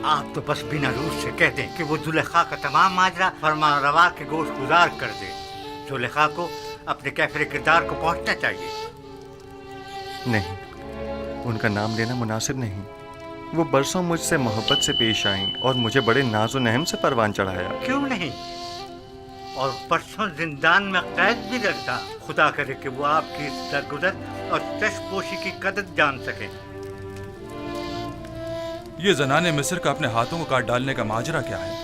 آپ تو بس بنا روح سے کہہ دیں کہ وہ زلیخا کا تمام ماجرا فرما روا کے گوش گزار کر دے. زلیخا کو اپنے کیفر کردار کو پہنچنا چاہیے. نہیں، ان کا نام لینا مناسب نہیں. وہ برسوں مجھ سے محبت سے پیش آئیں اور مجھے بڑے ناز و نہم سے پروان چڑھایا. کیوں نہیں؟ اور پرسوں زندان میں قید بھی رکھتا. خدا کرے کہ وہ آپ کی درگزر اور چشم پوشی کی قدر جان سکے. یہ زنان مصر کا اپنے ہاتھوں کو کاٹ ڈالنے کا ماجرا کیا ہے؟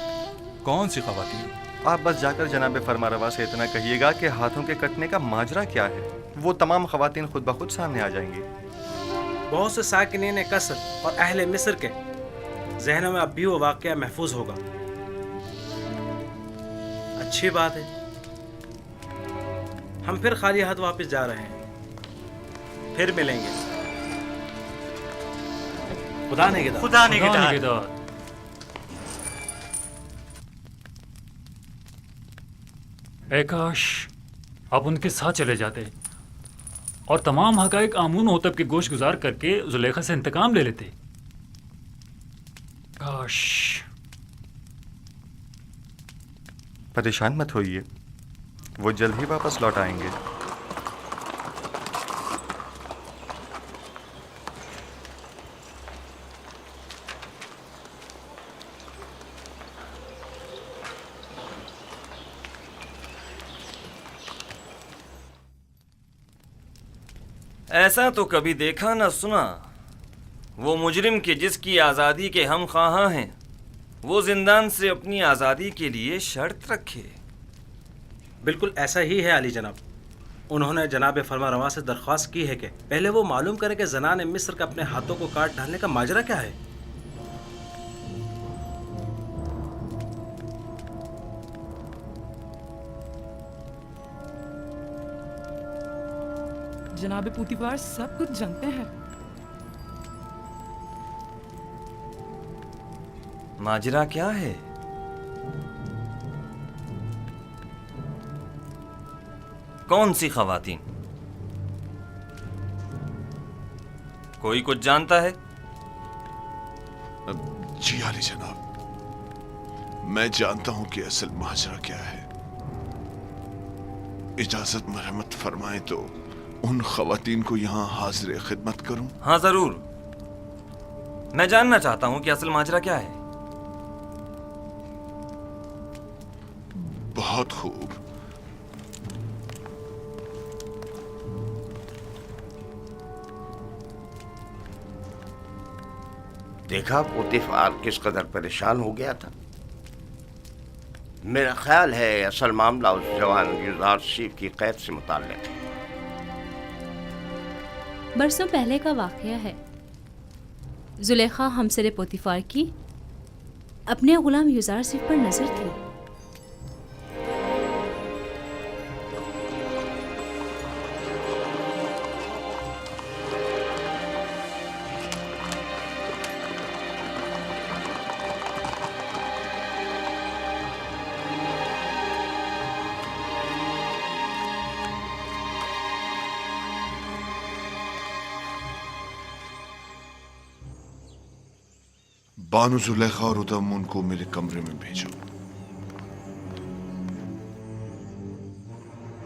کون سی خواتین؟ آپ بس جا کر جناب فرما روا سے اتنا کہیے گا کہ ہاتھوں کے کٹنے کا ماجرا کیا ہے. وہ تمام خواتین خود بخود سامنے آ جائیں گی. بہت سے ساکنین قصر اور اہل مصر کے ذہنوں میں اب بھی وہ واقعہ محفوظ ہوگا. اچھی بات ہے، ہم پھر خالی ہاتھ واپس جا رہے ہیں. پھر ملیں گے. خدا نگہدار. خدا نگہدار. اے کاش آپ ان کے ساتھ چلے جاتے اور تمام حقائق آمون ہوتب کے گوش گزار کر کے زلیخا سے انتقام لے لیتے. کاش. پریشان مت ہوئیے، وہ جلد ہی واپس لوٹ آئیں گے. ایسا تو کبھی دیکھا نہ سنا. وہ مجرم کے جس کی آزادی کے ہم خواہاں ہیں، وہ زندان سے اپنی آزادی کے لیے شرط رکھے. بالکل ایسا ہی ہے علی جناب. انہوں نے جناب فرما روا سے درخواست کی ہے کہ پہلے وہ معلوم کرے کہ زنان مصر کا اپنے ہاتھوں کو کاٹ ڈالنے کا ماجرا کیا ہے. جناب پوتیفار سب کچھ جانتے ہیں. ماجرا کیا ہے؟ کون سی خواتین؟ کوئی کچھ جانتا ہے؟ جی علی جناب، میں جانتا ہوں کہ اصل ماجرا کیا ہے. اجازت مرحمت فرمائیں تو ان خواتین کو یہاں حاضر خدمت کروں؟ ہاں ضرور. میں جاننا چاہتا ہوں کہ اصل ماجرا کیا ہے. بہت خوب. دیکھا پوتیفار کس قدر پریشان ہو گیا تھا. میرا خیال ہے اصل معاملہ اس جوان یوزارشیف کی قید سے متعلق ہے. برسوں پہلے کا واقعہ ہے. زلیخا ہمسر پوتیفار کی اپنے غلام یوزارشیف پر نظر تھی. بانو زلیخا اور ادم کو میرے کمرے میں بھیجو.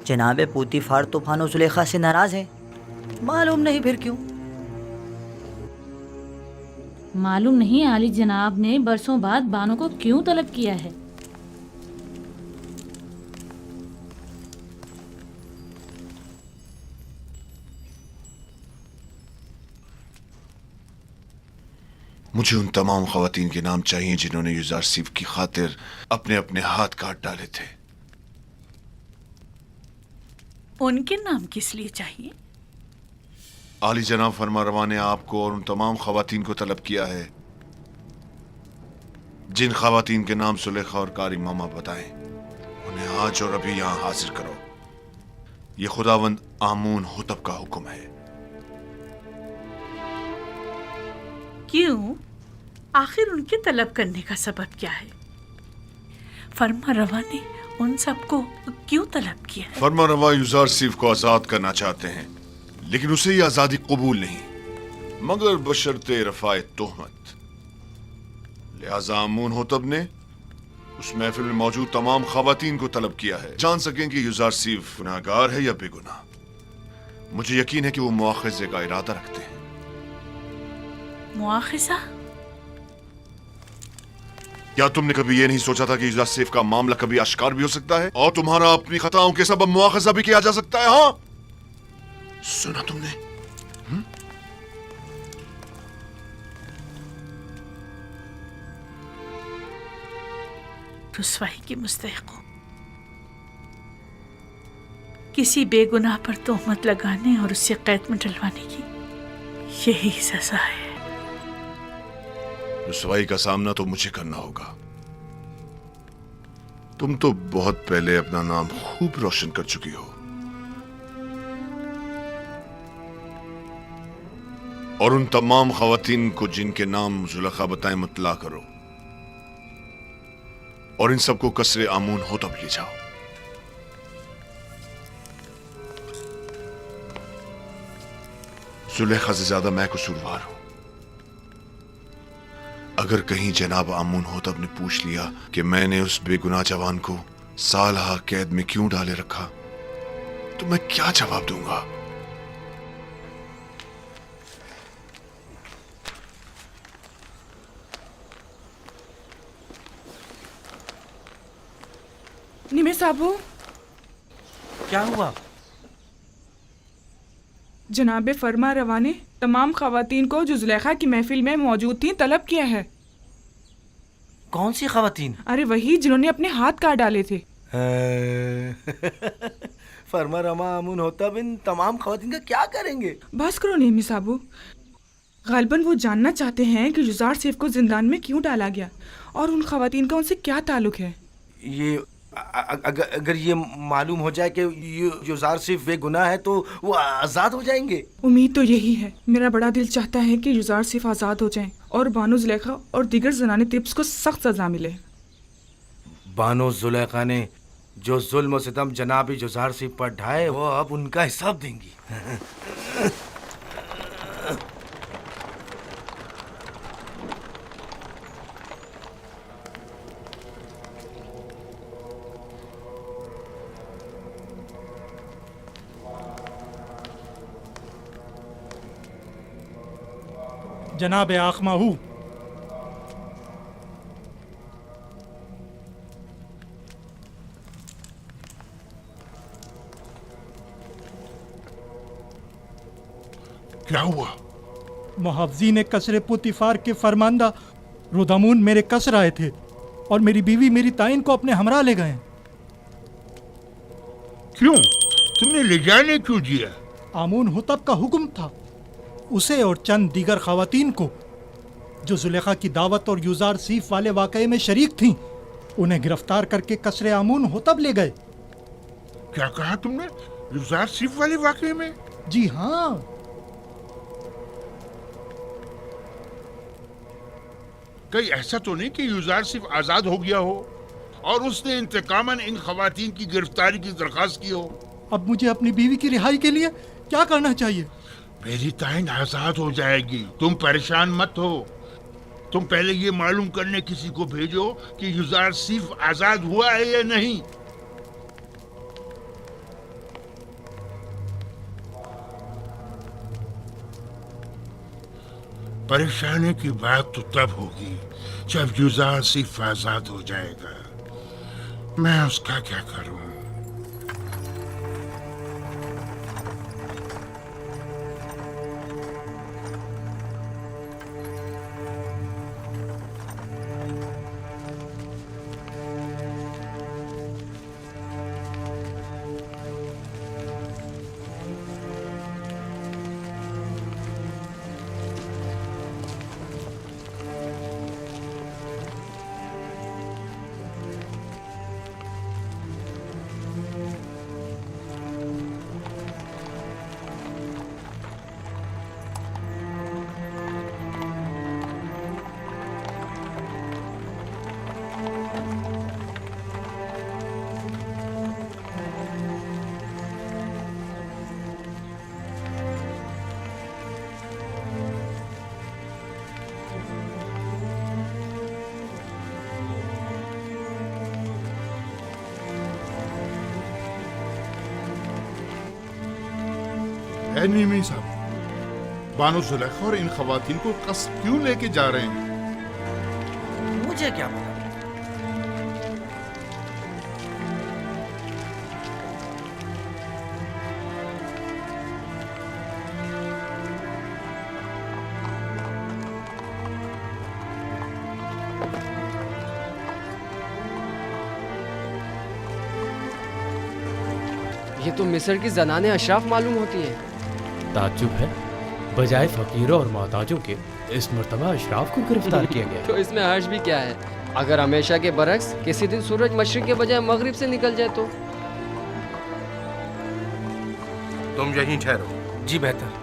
جناب پوتیفار تو بانو زلیخا سے ناراض ہے. معلوم نہیں پھر کیوں. معلوم نہیں علی جناب نے برسوں بعد بانو کو کیوں طلب کیا ہے. مجھے ان تمام خواتین کے نام چاہیے جنہوں نے یوزارشیف کی خاطر اپنے اپنے ہاتھ کاٹ ڈالے تھے. ان کے نام کس لیے چاہیے؟ عالی جناب فرما روا نے آپ کو اور ان تمام خواتین کو طلب کیا ہے جن خواتین کے نام زلیخا اور کاری ماما بتائیں. انہیں آج اور ابھی یہاں حاضر کرو. یہ خداوند آمون ہوتب کا حکم ہے. کیوں؟ آخر ان کے طلب کرنے کا سبب کیا ہے؟ فرما روا نے ان سب کو کیوں طلب کیا ہے؟ فرما روا یوزارشیف کو آزاد کرنا چاہتے ہیں، لیکن اسے یہ آزادی قبول نہیں، مگر بشرط رفع تہمت. लिहाजा आमून होतब ने उस महफिल में मौजूद तमाम खवातीन को तलब किया है, जान सकें कि युजारसीफ गुनाहगार है या बेगुनाह। मुझे यकीन है कि वो मुआखजे का इरादा रखते हैं। मुआखजा? क्या तुमने कभी ये नहीं सोचा था कि युजारसीफ का मामला कभी आश्कार भी हो सकता है और तुम्हारा अपनी खताओं के सबब मुआखजा भी किया जा सकता है? हाँ, सुना तुमने? रुसवाई की मुस्तहिक हो, किसी बेगुनाह पर तोहमत लगाने और उसे कैद में डलवाने की यही सजा है। रुसवाई का सामना तो मुझे करना होगा। तुम तो बहुत पहले अपना नाम खूब रोशन कर चुकी हो और उन तमाम खवातीन को जिनके नाम जुलेखा बताएं मुतला करो और इन सबको कसरे आमून होतब ले जाओ। जुलेखा से ज्यादा मैं कसूरवार हूं। अगर कहीं जनाब आमून होतब ने पूछ लिया कि मैंने उस बेगुनाह जवान को सालहा कैद में क्यों डाले रखा, तो मैं क्या जवाब दूंगा? निमे साहबू, क्या हुआ? जनाब फरमा रवा ने तमाम खवातीन को जो जुलेखा की महफिल में मौजूद थी तलब किया है। कौन सी खवातीन? अरे वही जिन्होंने अपने हाथ काट डाले थे। फरमा रमा आमून होतब इन तमाम खवातीन का क्या करेंगे? बस करो नेमी साहबू, गालिबन वो जानना चाहते हैं कि युजार सेफ को जिंदान में क्यों डाला गया और उन खवातीन का उनसे क्या ताल्लुक है। ये अगर ये मालूम हो जाए कि युजार सिर्फ बेगुनाह है तो वो आज़ाद हो जाएंगे। उम्मीद तो यही है। मेरा बड़ा दिल चाहता है कि युजार सिर्फ आज़ाद हो जाएं और बानो जुलेखा और दीगर जनाने तिब्स को सख्त सजा मिले। बानो जुलेखा ने जो जुल्म और सितम जनाब युजार सिर्फ पर ढाए वो अब उनका हिसाब देंगी। जनाब आखमाहू, क्या हुआ? मुहावजी ने कसरे पुतिफार के फरमांदा रुदामून मेरे कसर आए थे और मेरी बीवी मेरी ताइन को अपने हमरा ले गए। क्यों? तुमने ले जाने क्यों दिया? आमून हुतब का हुक्म था। उसे और चंद दीगर खवातीन को जो जुलेखा की दावत और युजार सीफ वाले वाकये में शरीक थीं, उन्हें गिरफ्तार करके कसरे आमून होतब ले गए। क्या कहा तुमने? युजार सीफ वाले वाकये में? जी हाँ। कहीं ऐसा तो नहीं कि युजार सिर्फ आजाद हो गया हो और उसने इंतकामन इन खवातीन की गिरफ्तारी की दरखास्त की हो? अब मुझे अपनी बीवी की रिहाई के लिए क्या करना चाहिए? मेरी ताइन आजाद हो जाएगी, तुम परेशान मत हो। तुम पहले ये मालूम करने किसी को भेजो कि युजार सिर्फ आजाद हुआ है या नहीं। परेशानी की बात तो तब होगी जब युजार सिर्फ आजाद हो जाएगा। मैं उसका क्या करूं? एनिमी साहब, बानो जुलेखा और इन खवातीन को कस्ब क्यों लेके जा रहे हैं? मुझे क्या पता। ये तो मिस्र की जनाने अशराफ मालूम होती हैं। ताज्जुब है, बजाय फकीरों और मोहताजों के इस मर्तबा अशराफ को गिरफ्तार किया गया। तो इसमें हर्ज भी क्या है? अगर हमेशा के बरक्स किसी दिन सूरज मशरिक के बजाय मगरिब से निकल जाए तो? तुम यहीं ठहरो। जी बेहतर।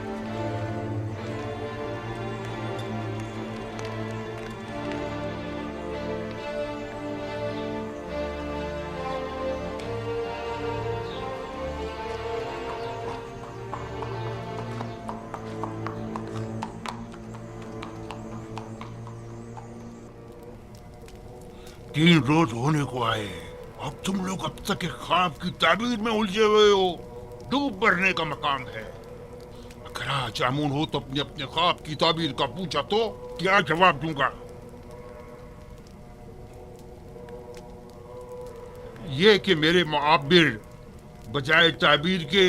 तीन रोज होने को आए, अब तुम लोग अब तक एक ख्वाब की ताबीर में उलझे हुए हो। डूब मरने का मकाम है। अगर आज आमून हो तो अपने अपने ख्वाब की ताबीर का पूछा तो क्या जवाब दूंगा? ये कि मेरे मुआब्बिर बजाय ताबीर के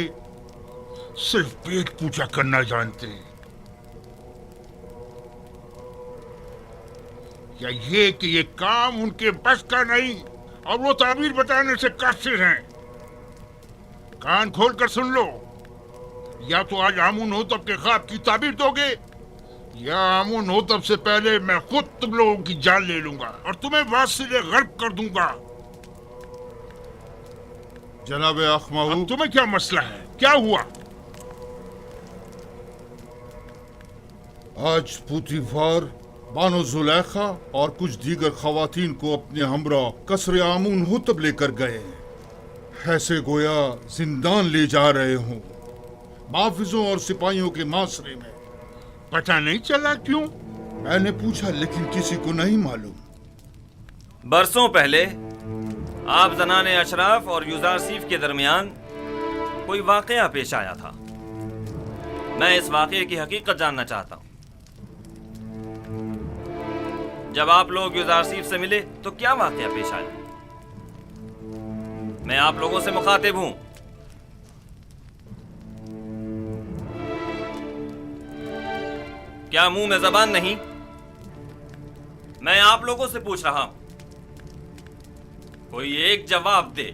सिर्फ पेट पूजा करना जानते हैं, या ये कि ये काम उनके बस का नहीं और वो ताबीर बताने से कासिर हैं। कान खोल कर सुन लो, या तो आज आमून हो तब के ख्वाब की ताबीर दोगे, या आमून हो तब से पहले मैं खुद तुम लोगों की जान ले लूंगा और तुम्हें वासिले गर्क कर दूंगा। जनाब अखमाहू, तुम्हें क्या मसला है? क्या हुआ? आज पुतीफार बानो जुलेखा और कुछ दीगर खवातीन को अपने हमरा कसर आमून हुतब लेकर गए, ऐसे गोया जिंदान ले जा रहे हों, माफिजों और सिपाहियों के मासरे में। पता नहीं चला क्यों? मैंने पूछा लेकिन किसी को नहीं मालूम। बरसों पहले आप जनाने अशराफ और युजार सीफ के दरमियान कोई वाकया पेश आया था। मैं इस वाकये की हकीकत जानना चाहता हूँ। जब आप लोग युजार सीफ से मिले तो क्या वाकया पेश आया? मैं आप लोगों से मुखातिब हूं। क्या मुंह में जबान नहीं? मैं आप लोगों से पूछ रहा हूं, कोई एक जवाब दे।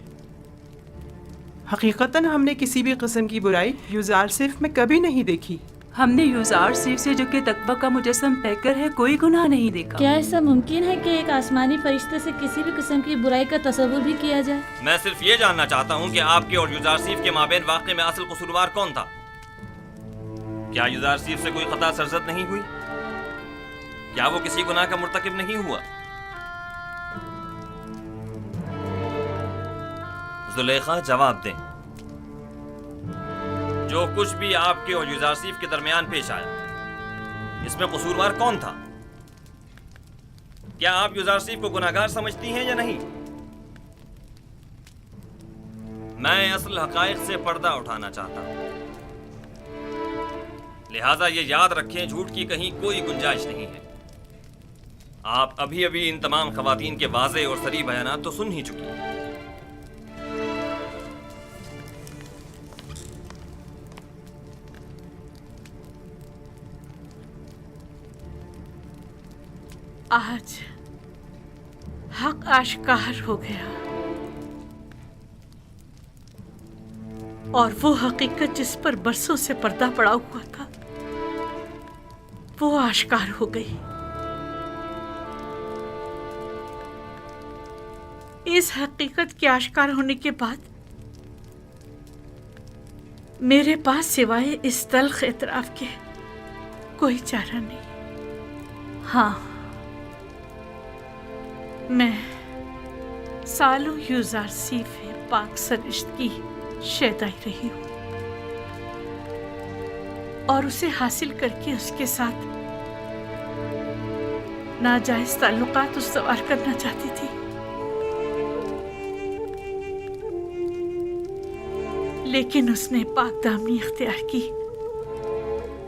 हकीकतन हमने किसी भी किस्म की बुराई युजार सिर्फ में कभी नहीं देखी। हमने युजार सिर्फ से जो कि तकवा का मुजस्सम पैकर है कोई गुनाह नहीं देखा। क्या ऐसा मुमकिन है कि एक आसमानी फरिश्ते से किसी भी किस्म की बुराई का तस्वुर भी किया जाए? मैं सिर्फ ये जानना चाहता हूं कि आपके और युजार सीफ के माबेन वाक़े में असल कसूरवार कौन था? क्या युजार सीफ से कोई खता सरजद नहीं हुई? क्या वो किसी गुनाह का मुर्तकिब नहीं हुआ? जुलेखा जवाब दें। जो कुछ भी आपके और युजार सीफ के दरमियान पेश आया, इसमें कसूरवार कौन था? क्या आप युजार सीफ को गुनाहगार समझती हैं या नहीं? मैं असल हकायक से पर्दा उठाना चाहता हूं, लिहाजा ये याद रखें, झूठ की कहीं कोई गुंजाइश नहीं है। आप अभी अभी इन तमाम खवातीन के वाज़े और सरी बयानात तो सुन ही चुकी हैं। आज हक आश्कार हो गया और वो हकीकत जिस पर बरसों से पर्दा पड़ा हुआ था वो आश्कार हो गई। इस हकीकत के आश्कार होने के बाद मेरे पास सिवाय इस तल्ख एतराफ के कोई चारा नहीं। हाँ, मैं सालों युजार सीफ पाक सरिश्त की शैदाई रही हूँ और उसे हासिल करके उसके साथ नाजायज ताल्लुकात उस्तवार करना चाहती थी, लेकिन उसने पाक दामनी इख्तियार की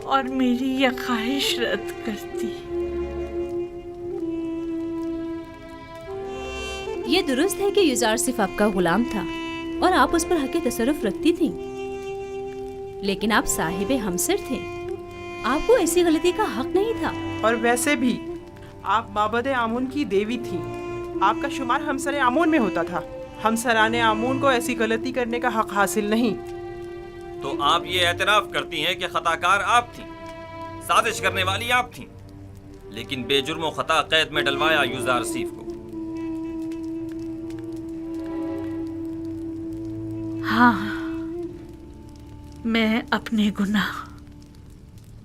اور میری یہ خواہش رد کرتی۔ یہ درست ہے کہ یوزارسیف آپ کا غلام تھا اور آپ اس پر حق تصرف رکھتی تھیں، لیکن آپ صاحب ہمسر تھے، آپ کو ایسی غلطی کا حق نہیں تھا۔ اور ویسے بھی آپ معبد آمون کی دیوی تھیں، آپ کا شمار ہمسر آمون میں ہوتا تھا۔ ہمسران آمون کو ایسی غلطی کرنے کا حق حاصل نہیں۔ تو آپ یہ اعتراف کرتی ہیں کہ خطا کار آپ تھیں، سازش کرنے والی آپ تھیں، لیکن بے جرم و خطا قید میں ڈلوایا یوزارسیف کو۔ ہاں، میں اپنے گناہ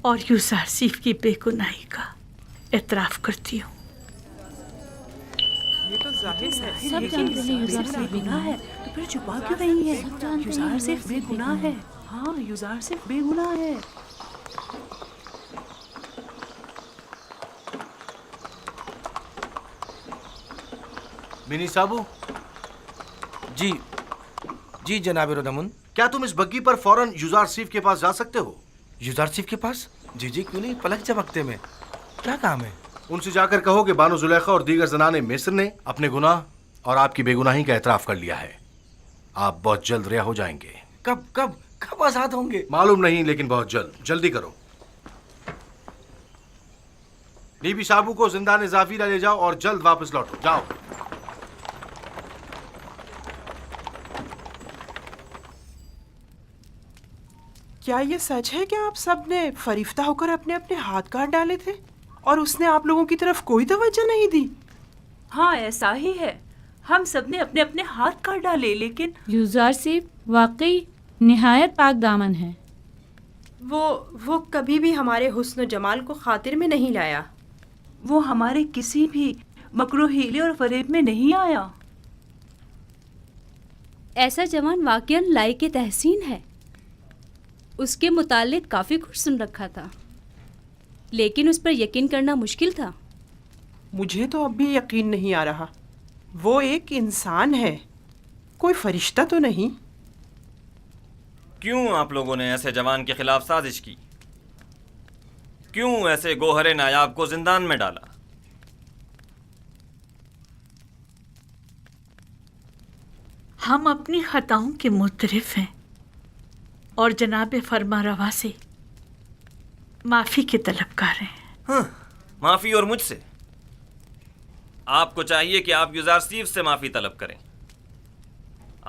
اور یوزارسیف کی بے گناہی کا اعتراف کرتی ہوں۔ یہ تو ظاہر ہے، سب جانتے ہیں یوزارسیف بے گناہ ہے، تو پھر چھپا کیوں رہی ہے؟ سب جانتے ہیں یوزارسیف بے گناہ ہے۔ ہاں، یوزارسیف بے گناہ ہے۔ منی صاحبو، جی جناب ردمن، کیا تم اس بگی پر فوراً یوزارسیف کے پاس جا سکتے ہو؟ یوزارسیف کے پاس؟ جی کیوں نہیں، پلک جھپکتے میں کیا کام ہے؟ ان سے جا کر کہو کہ بانو زلیخا اور دیگر زنان مصر نے اپنے گناہ اور آپ کی بے گناہی کا اعتراف کر لیا ہے۔ آپ بہت جلد رہا ہو جائیں گے۔ کب آزاد ہوں گے؟ معلوم نہیں، لیکن بہت جلد۔ جلدی کرو۔ بی بی صاحبو کو زندان ظافیرہ لے جاؤ اور جلد واپس لوٹو۔ جاؤ۔ کیا یہ سچ ہے کہ آپ سب نے فریفتہ ہو کر اپنے اپنے ہاتھ کاٹ ڈالے تھے اور اس نے آپ لوگوں کی طرف کوئی توجہ نہیں دی؟ ہاں، ایسا ہی ہے، ہم سب نے اپنے اپنے ہاتھ کاٹ ڈالے، لیکن یوزارسیف واقعی نہایت پاک دامن ہے۔ وہ کبھی بھی ہمارے حسن و جمال کو خاطر میں نہیں لایا۔ وہ ہمارے کسی بھی مکر و حیلے اور فریب میں نہیں آیا۔ ایسا جوان واقعاً لائق تحسین ہے، اس کے متعلق کافی کچھ سن رکھا تھا، لیکن اس پر یقین کرنا مشکل تھا۔ مجھے تو اب بھی یقین نہیں آ رہا، وہ ایک انسان ہے، کوئی فرشتہ تو نہیں۔ کیوں آپ لوگوں نے ایسے جوان کے خلاف سازش کی؟ کیوں ایسے گوہر نایاب کو زندان میں ڈالا؟ ہم اپنی خطاؤں کے معترف ہیں اور جناب فرما روا سے معافی کے طلبگار ہیں۔ ہاں، معافی اور مجھ سے؟ آپ کو چاہیے کہ آپ یوزارسیف سے معافی طلب کریں۔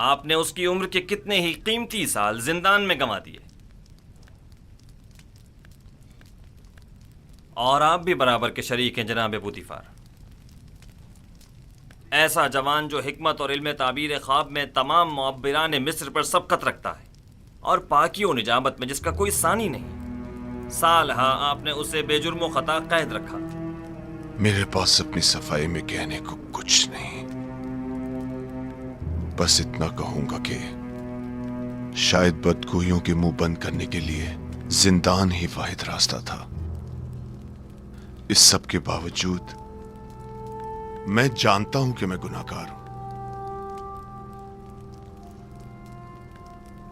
آپ نے اس کی عمر کے کتنے ہی قیمتی سال زندان میں گنوا دیے، اور آپ بھی برابر کے شریک ہیں جناب پوتیفار۔ ایسا جوان جو حکمت اور علم تعبیر خواب میں تمام معبران مصر پر سبقت رکھتا ہے، اور پاکی و نجابت میں جس کا کوئی ثانی نہیں، سالہا آپ نے اسے بے جرم و خطا قید رکھا۔ میرے پاس اپنی صفائی میں کہنے کو کچھ نہیں، بس اتنا کہوں گا کہ شاید بدگوئیوں کے منہ بند کرنے کے لیے زندان ہی واحد راستہ تھا۔ اس سب کے باوجود میں جانتا ہوں کہ میں گناہگار ہوں۔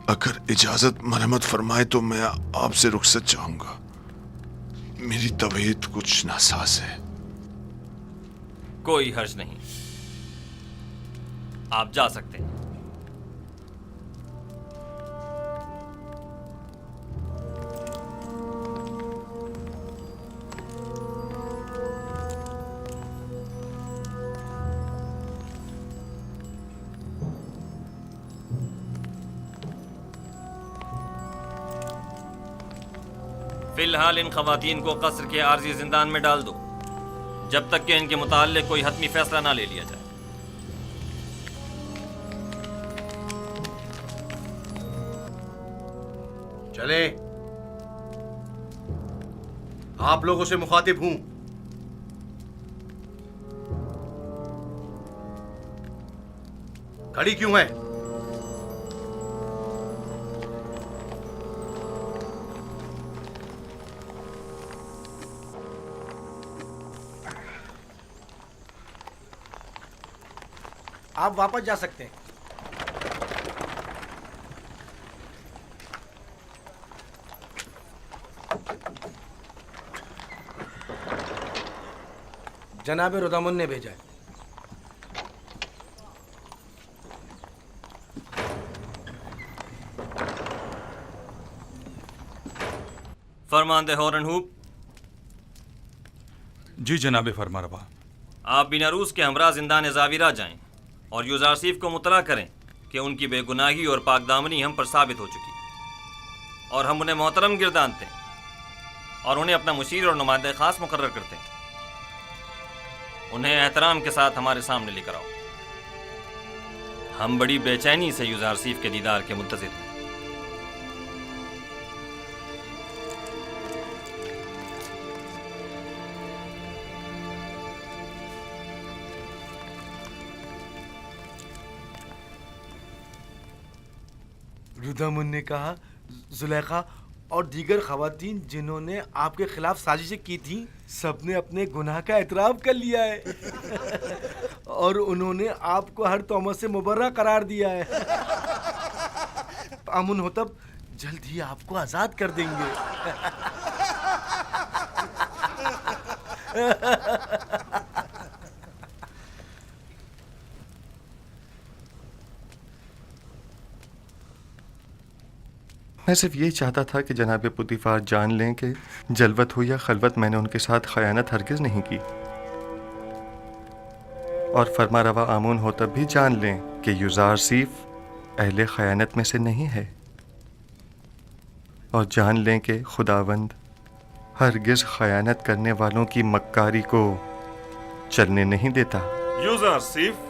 اگر اجازت مرحمت فرمائے تو میں آپ سے رخصت چاہوں گا، میری طبیعت کچھ ناساز ہے۔ کوئی حرج نہیں، آپ جا سکتے ہیں۔ فی الحال ان خواتین کو قصر کے عارضی زندان میں ڈال دو، جب تک کہ ان کے متعلق کوئی حتمی فیصلہ نہ لے لیا جائے۔ چلے، آپ لوگوں سے مخاطب ہوں۔ کھڑی کیوں ہے؟ آپ واپس جا سکتے ہیں۔ जनाब रुदामुन ने भेजा है। फरमानदे हॉरनहूप। जी जनाब फरमा रवा। आप बिनारूस के हमरा जिंदान ज़ाविरा जाएं और यूज़ारसीफ को मुतला करें कि उनकी बेगुनाही और पाकदामनी हम पर साबित हो चुकी और हम उन्हें मोहतरम गिरदानते हैं और उन्हें अपना मुशीर और नुमाइंदा ख़ास मुकर्रर करते हैं। उन्हें एहतराम के साथ हमारे सामने लेकर आओ। हम बड़ी बेचैनी से यूज़ारसीफ के दीदार के मुंतज़िर हैं। रुदामुन ने कहा जुलेखा और दीगर खवातीन जिन्होंने आपके खिलाफ साजिशें की थी सबने अपने गुनाह का एतराफ़ कर लिया है और उन्होंने आपको हर तोहमत से मुबर्रा करार दिया है। आमुन होतब जल्द ही आपको आज़ाद कर देंगे। मैं सिर्फ ये चाहता था कि जनाब पुतीफार जान लें कि जलवत हो या खलवत मैंने उनके साथ खयानत हरगिज़ नहीं की, और फरमा रवा आमून हो तब भी जान लें कि यूज़ारसीफ अहले खयानत में से नहीं है, और जान लें कि खुदावंद हरगिज़ खयानत करने वालों की मक्कारी को चलने नहीं देता। यूज़ारसीफ,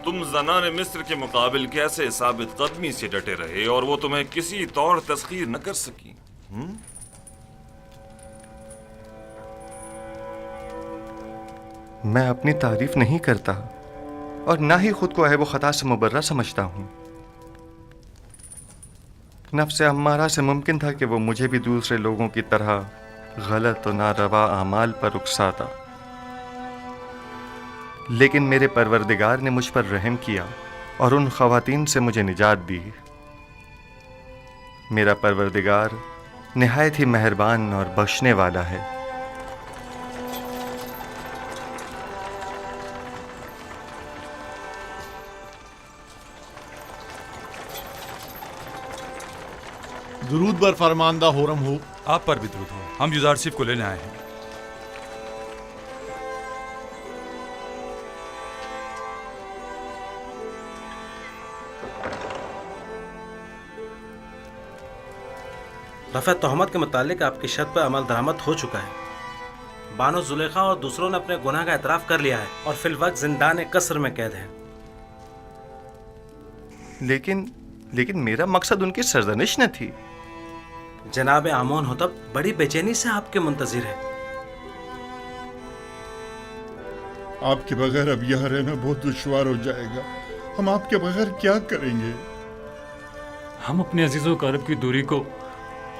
तुम ज़नान मिस्र के मुकाबिल कैसे साबित कदमी से डटे रहे और वो तुम्हें किसी तौर तस्खीर न कर सकी? मैं अपनी तारीफ नहीं करता और ना ही खुद को ऐब खता से मुबर्रा समझता हूँ। नफ्स अम्मारा से मुमकिन था कि वो मुझे भी दूसरे लोगों की तरह गलत और नारवा आमाल पर उकसाता, लेकिन मेरे परवरदिगार ने मुझ पर रहम किया और उन ख़वातीन से मुझे निजात दी। मेरा परवरदिगार निहायत ही मेहरबान और बख्शने वाला है। दुरूद बर फरमानदा होरम हो। आप पर भी दुरूद हो। हम यूज़ारसीफ को लेने आए हैं। रफ़ा तोहमत के मुतालिक आपकी शर्त पर अमल दरामद हो चुका है। बानो जुलेखा और दूसरों ने अपने गुनाह का एतराफ़ कर लिया है और फिलवक्त जिंदान कसर में कैद हैं। लेकिन मेरा मकसद उनकी सरजनिश न थी। जनाब आमोन होतब बड़ी बेचैनी से आपके मुंतज़िर है। आपके बगैर अब यहाँ रहना बहुत दुश्वार हो जाएगा। हम आपके बगैर क्या करेंगे? हम अपने अजीज़ों क़रीब की दूरी को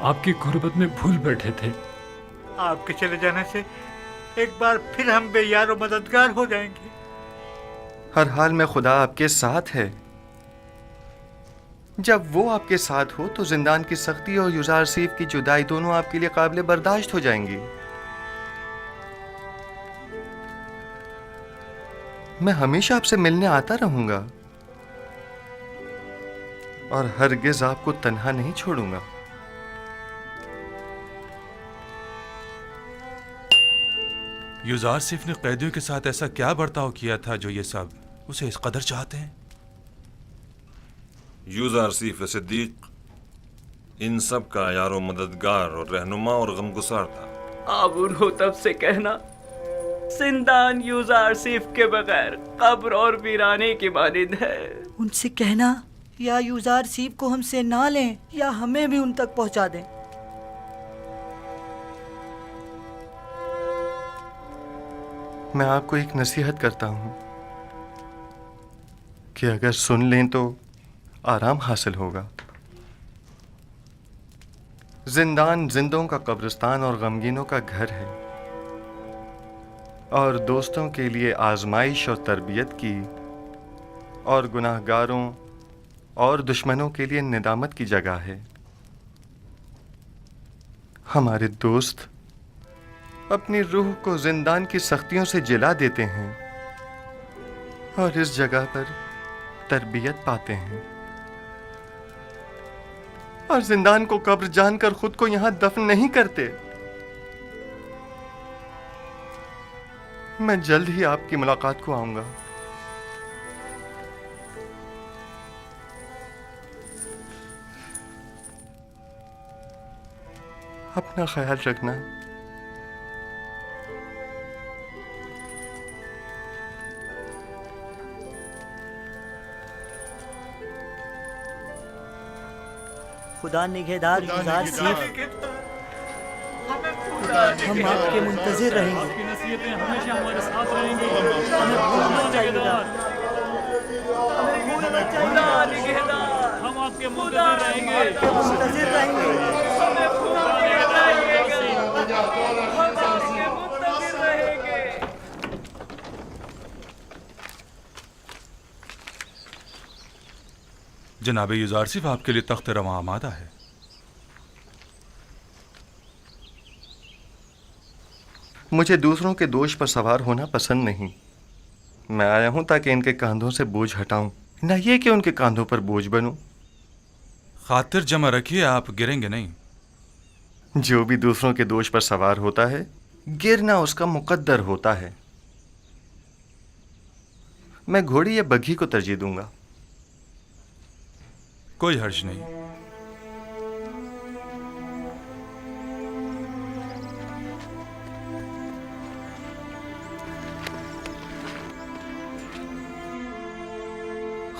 आपकी गुर्बत में भूल बैठे थे। आपके चले जाने से एक बार फिर हम बेयार और मददगार हो जाएंगे। हर हाल में खुदा आपके साथ है। जब वो आपके साथ हो तो जिंदान की सख्ती और यूज़ारसीफ की जुदाई दोनों आपके लिए काबिल बर्दाश्त हो जाएंगी। मैं हमेशा आपसे मिलने आता रहूंगा और हरगिज आपको तन्हा नहीं छोड़ूंगा। यूज़ारसीफ ने कैदियों के साथ ऐसा क्या बर्ताव किया था जो ये सब उसे इस कदर चाहते हैं? यूज़ारसीफ सिद्दीक इन सब का यारो मददगार और रहनुमा और गमगुसार था। आबून होतब से कहना जिंदान यूज़ारसीफ के बगैर कब्र और वीराने की मानिंद है। उनसे कहना या यूज़ारसीफ को हमसे ना लें या हमें भी उन तक पहुंचा दें। मैं आपको एक नसीहत करता हूं कि अगर सुन लें तो आराम हासिल होगा। जिंदान जिंदों का कब्रिस्तान और गमगीनों का घर है और दोस्तों के लिए आजमाइश और तरबियत की और गुनाहगारों और दुश्मनों के लिए निदामत की जगह है। हमारे दोस्त اپنی روح کو زندان کی سختیوں سے جلا دیتے ہیں اور اس جگہ پر تربیت پاتے ہیں، اور زندان کو قبر جان کر خود کو یہاں دفن نہیں کرتے۔ میں جلد ہی آپ کی ملاقات کو آؤں گا۔ اپنا خیال رکھنا۔ خدا نگہدار یوزار سیف، ہم آپ کے منتظر رہیں گے۔ کی نصیحتیں ہمیشہ ہمارے ساتھ رہیں گی۔ خدا نگہدار، ہم آپ کے منتظر رہیں گے۔ منتظر رہیں گے۔ ہمیں خدا نگہدائیے گا، ہم آپ کے منتظر رہیں گے۔ جناب یوزارسیف، آپ کے لیے تخت رواں آمادہ ہے۔ مجھے دوسروں کے دوش پر سوار ہونا پسند نہیں۔ میں آیا ہوں تاکہ ان کے کاندھوں سے بوجھ ہٹاؤں، نہ یہ کہ ان کے کاندھوں پر بوجھ بنوں۔ خاطر جمع رکھیے، آپ گریں گے نہیں۔ جو بھی دوسروں کے دوش پر سوار ہوتا ہے، گرنا اس کا مقدر ہوتا ہے۔ میں گھوڑی یا بگھی کو ترجیح دوں گا۔ کوئی حرج نہیں۔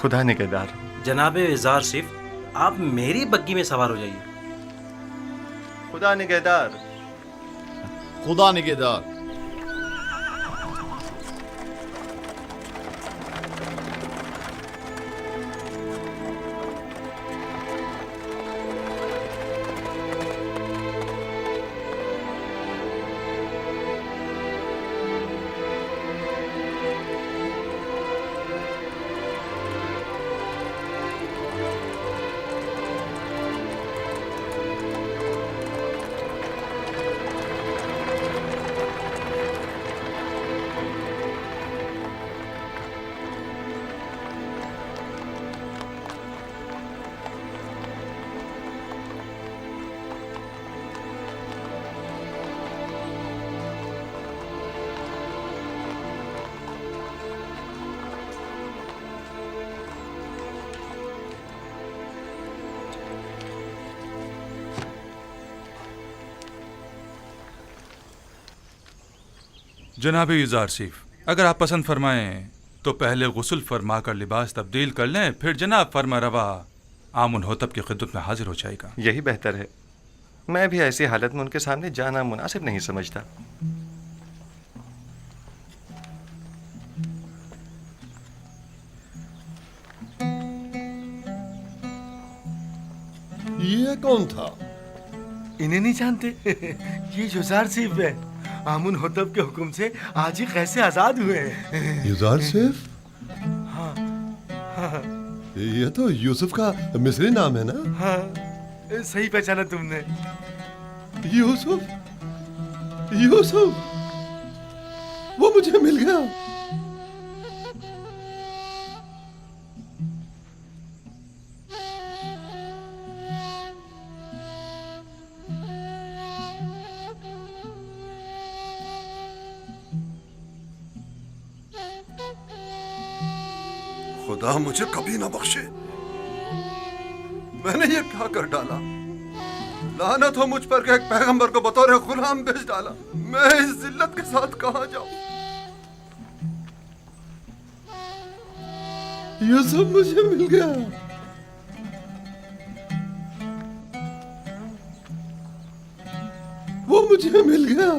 خدا نگہدار۔ جناب یوزار سیف، آپ میری بگی میں سوار ہو جائیے۔ خدا نگہدار۔ خدا نگہدار۔ جناب یوزارسیف، اگر آپ پسند فرمائیں تو پہلے غسل فرما کر لباس تبدیل کر لیں، پھر جناب فرما روا آمن ہوتب کی خدمت میں حاضر ہو جائے گا۔ یہی بہتر ہے۔ میں بھی ایسی حالت میں ان کے سامنے جانا مناسب نہیں سمجھتا۔ یہ کون تھا؟ انہیں نہیں جانتے؟ یہ یوزار سیف ہے۔ آمن ہوتب کے حکم سے آج ہی کیسے آزاد ہوئے ہیں۔ یوزار سیف؟ ہاں ہاں، یہ تو یوسف کا مصری نام ہے نا؟ ہاں صحیح پہچانا تم نے۔ یوسف، یوسف، وہ مجھے مل گیا۔ خدا مجھے کبھی نہ بخشے، میں نے یہ کیا کر ڈالا؟ لعنت ہو مجھ پر کہ ایک پیغمبر کو بطور غلام بھیج ڈالا۔ میں اس ذلت کے ساتھ کہاں جاؤں؟ یوسف مجھے مل گیا۔ وہ مجھے مل گیا۔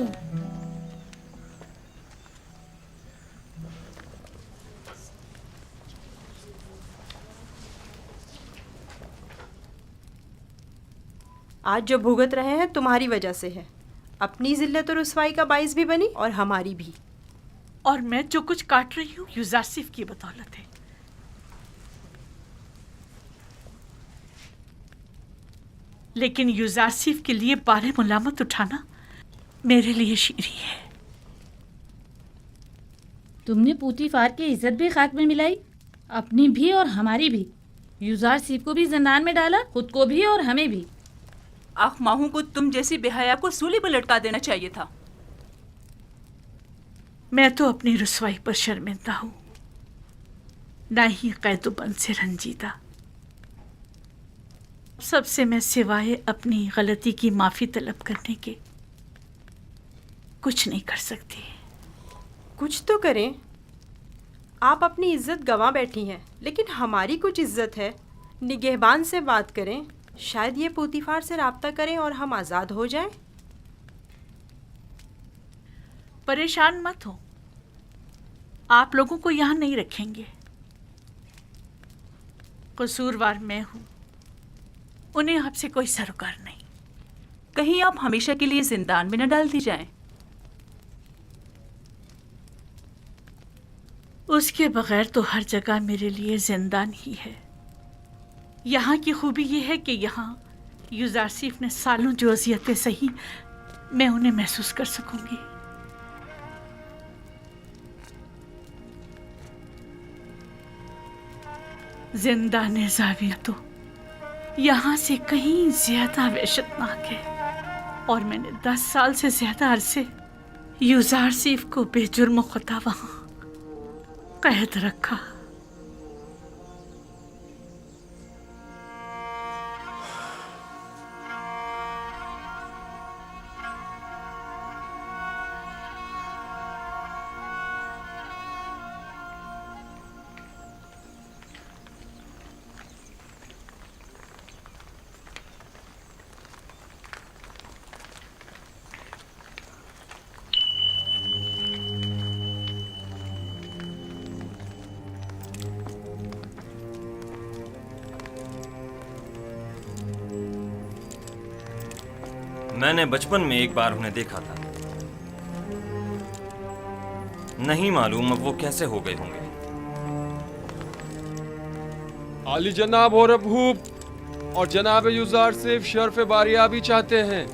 آج جو بھگت رہے ہیں تمہاری وجہ سے ہے۔ اپنی ذلت اور رسوائی کا باعث بھی بنی اور ہماری بھی۔ اور میں جو کچھ کاٹ رہی ہوں یوزارسیف کی بدولت ہے۔ لیکن یوزارسیف کے لیے بارے ملامت اٹھانا मेरे लिए शीरी है। तुमने पूतीफार की इज्जत भी खाक में मिलाई, अपनी भी और हमारी भी। यूजारसीफ को भी जिंदान में डाला, खुद को भी और हमें भी। आख माहू को तुम जैसी बेहया को सूली पर लटका देना चाहिए था। मैं तो अपनी रुसवाई पर शर्मिंदा हूँ, ना ही कैदुबंद से रंजीदा। सबसे मैं सिवाय अपनी गलती की माफ़ी तलब करने के कुछ नहीं कर सकती। कुछ तो करें। आप अपनी इज्जत गंवा बैठी हैं, लेकिन हमारी कुछ इज्जत है। निगहबान से बात करें, शायद ये पोतीफार से राब्ता करें और हम आज़ाद हो जाएं। परेशान मत हो, आप लोगों को यहाँ नहीं रखेंगे। कसूरवार मैं हूँ, उन्हें आपसे कोई सरोकार नहीं। कहीं आप हमेशा के लिए जिंदान में न डाल दी जाएं। उसके बगैर तो हर जगह मेरे लिए जिंदान ही है। यहाँ की खूबी ये है कि यहाँ यूजारसीफ ने सालों जो अजियतें सही, मैं उन्हें महसूस कर सकूंगी। जिंदान ज़ाविया तो यहाँ से कहीं ज्यादा वहशतनाक है, और मैंने 10 साल से ज्यादा अरसे यूजारसीफ को बेजुर्म खुदा वहाँ कैद रखा। मैंने बचपन में एक बार उन्हें देखा था। नहीं मालूम अब वो कैसे हो गए होंगे। आली जनाब और अबूब और जनाब यूजारसीफ शर्फ बारियाबी चाहते हैं।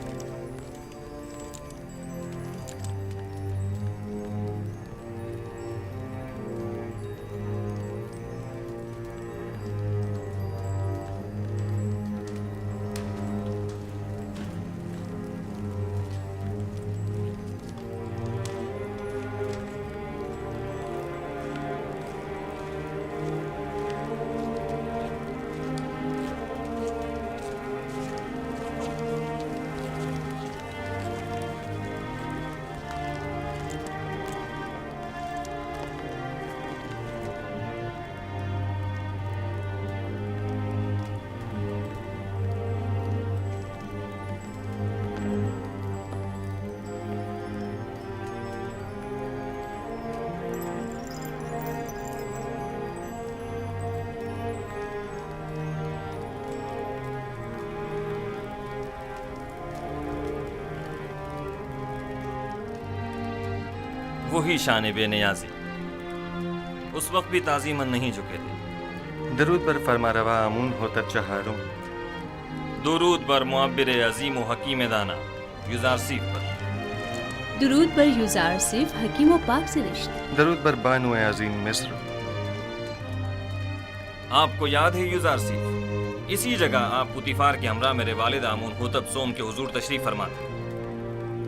वही शान बेनियाजी उस वक्त भी ताज़ीमन नहीं झुके थे। दरूद पर फरमारवा आमून होतर चहारूं, दुरूद पर मुअब्बिर अजीम व हकीम दाना यूजारसीफ पर, दुरूद पर यूजारसीफ हकीम व पाक से रिश्ते, दरूद पर बानो अजीम मिस्र। आपको याद है यूजारसीफ, इसी जगह आप पुतीफार के हमरा मेरे वालिद आमून होतब सोम के हुजूर तशरीफ फरमा थे,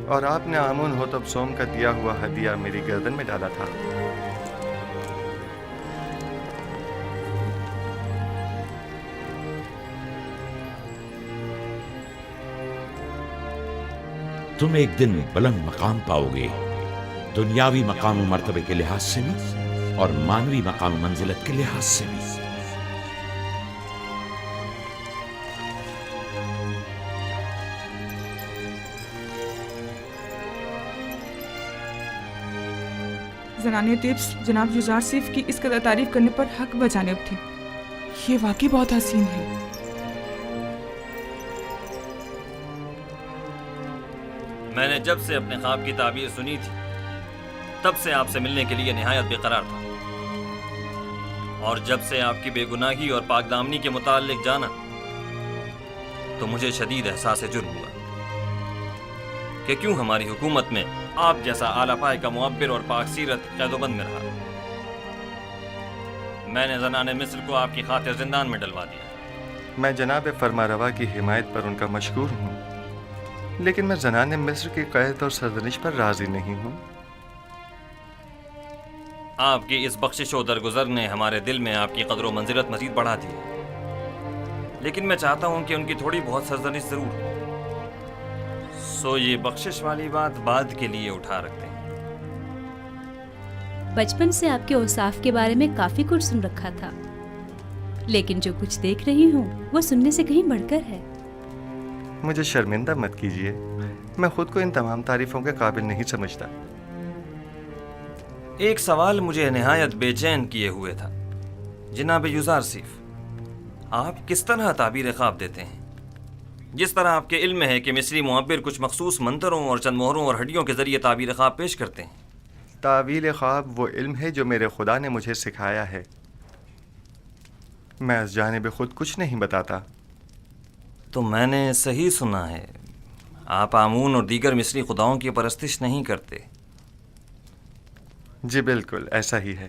और आपने आमून होतब सोम का दिया हुआ हदिया मेरी गर्दन में डाला था। तुम एक दिन बुलंद मकाम पाओगे, दुनियावी मकाम मर्तबे के लिहाज से भी और मानवी मकाम मंजिलत के लिहाज से भी। ज़नाने तिब्स जनाब यूजारसीफ की इस कदर तारीफ करने पर हक बजानिब थी। ये वाकई बहुत हसीन है। मैंने जब से अपने ख्वाब की ताबीर सुनी थी तब से आपसे मिलने के लिए निहायत बेकरार था, और जब से आपकी बेगुनाही और पाकदामनी के मुताल्लिक जाना तो मुझे शदीद एहसास जुर्म हुआ کہ کیوں ہماری حکومت میں آپ جیسا اعلیٰ پائے کا معبر اور پاک سیرت قید و بند میں رہا۔ میں نے زنان مصر کو آپ کی خاطر زندان میں ڈلوا دیا۔ میں جناب فرماروا کی حمایت پر ان کا مشکور ہوں، لیکن میں زنان مصر کی قید اور سرزنش پر راضی نہیں ہوں۔ آپ کی اس بخشش و درگزر نے ہمارے دل میں آپ کی قدر و منزلت مزید بڑھا دی، لیکن میں چاہتا ہوں کہ ان کی تھوڑی بہت سرزنش ضرور ہو، سو یہ بخشش والی بات بعد کے لیے اٹھا رکھتے ہیں۔ بچپن سے آپ کے اوصاف کے بارے میں کافی کچھ سن رکھا تھا، لیکن جو کچھ دیکھ رہی ہوں وہ سننے سے کہیں بڑھ کر ہے۔ مجھے شرمندہ مت کیجیے، میں خود کو ان تمام تعریفوں کے قابل نہیں سمجھتا۔ ایک سوال مجھے نہایت بے چین کیے ہوئے تھا، جناب یوزارسیف، آپ کس طرح تعبیر خواب دیتے ہیں؟ جس طرح آپ کے علم ہے کہ مصری معبر کچھ مخصوص منتروں اور چند مہروں اور ہڈیوں کے ذریعے تعبیر خواب پیش کرتے ہیں۔ تعویل خواب وہ علم ہے جو میرے خدا نے مجھے سکھایا ہے، میں اس جانب خود کچھ نہیں بتاتا۔ تو میں نے صحیح سنا ہے، آپ آمون اور دیگر مصری خداؤں کی پرستش نہیں کرتے؟ جی بالکل ایسا ہی ہے۔